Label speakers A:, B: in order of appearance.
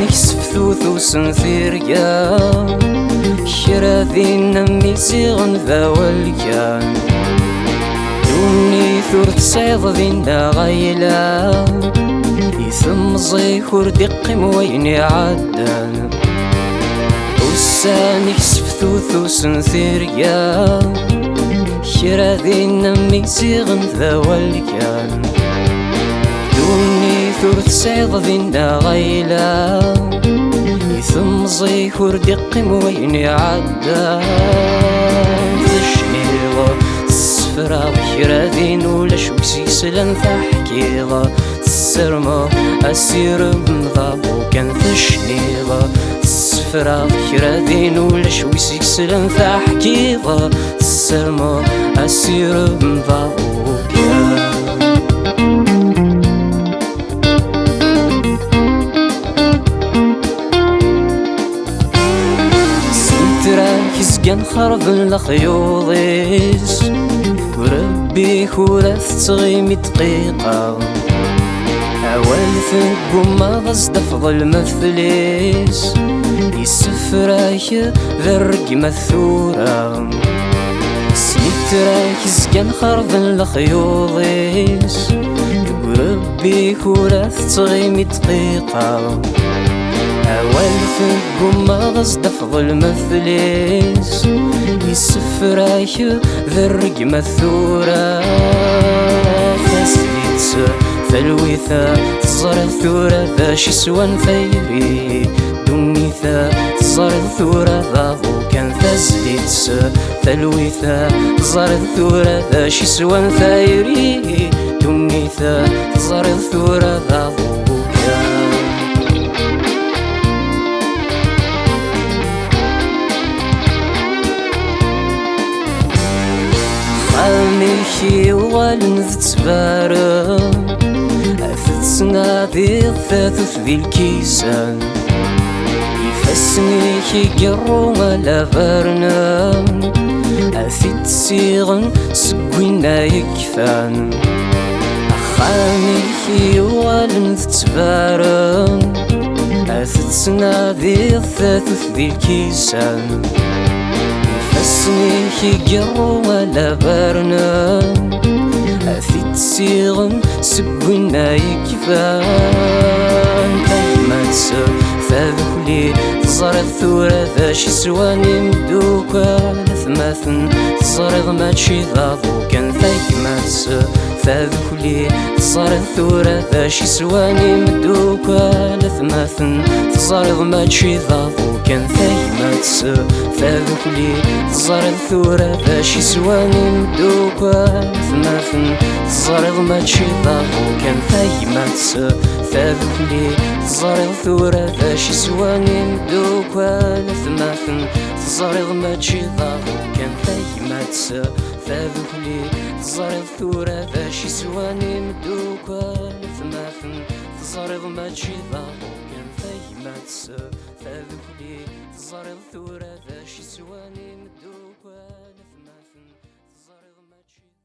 A: نكسفتو وسنثيريا كرا ذينا ميزيغن ذا والكان دوني ثور تسعيض ذينا غايلا يثم زيكور دقم ويني عدان وساني كسفتو وسنثيريا كرا ذينا ميزيغن ذا والكان دوني ثور تسعيض ذينا غايلا يثم زيكور دقم ويني عدان تشنيغ السفرة بكرا ذين ولا شو سيسلن فحكيغ السرما أسير مضابو كان تشنيغ السفرة بكرا ذين ولا شو سيسلن فحكيغ السرما أسير مضابو كان كان خرب الخيوضيس وربي كورث تغيمي دقيقة أول ثقو ما غزد أفضل مثليس يسفراك ذرق مثورة سيتراك كان خرب الخيوضيس وربي كورث تغيمي دقيقة أول ثقو ما غزد أفضل مثليس يسفراك ذرق مثورة فاسليت ثلويثا تزرد ثورة ذا شسوان ثيري دونيثا تزرد ثورة ذا كان فاسليت ثلويثا تزرد ثورة ذا شسوان ثيري دونيثا تزرد ثورة ذا ميكي والن تتبارم أثت سنادي ثاث ذي الكيسان يفسني كي قرو ولا برنام أثت سيغن سقوينا يكفان أخاميكي والن تتبارم أثت سنادي ثاث ذي الكيسان فسنيكي قرو ولا برنام أثيت سيغن سبونا يكفان كلمات فذخلي تزرد ثورة ذا شسواني مدوكا لثماثن تزرد ماتشي ضاضو كان ثيكمات فذخلي تزرد ثورة ذا شسواني مدوكا لثماثن تزرد ماتشي ضاضو كان ثيكمات فذخلي تزرد ثورة ذا شسواني مدوكا لثماثن تزرد ماتشي ضاضو كان ثيكمات فذخلي تزرد ثورة ذا شسواني مدوكا لثماثن تزرد ماتشي ضاضو كان ثيكمات فذخلي تزرد ثورة ذا شسواني مدوكا لثماثن تزرد ماتشي ضاضو كان ثيكمات فذخلي تزرد ثورة ذا شسواني مدوكا لثماثن تزرد ماتشي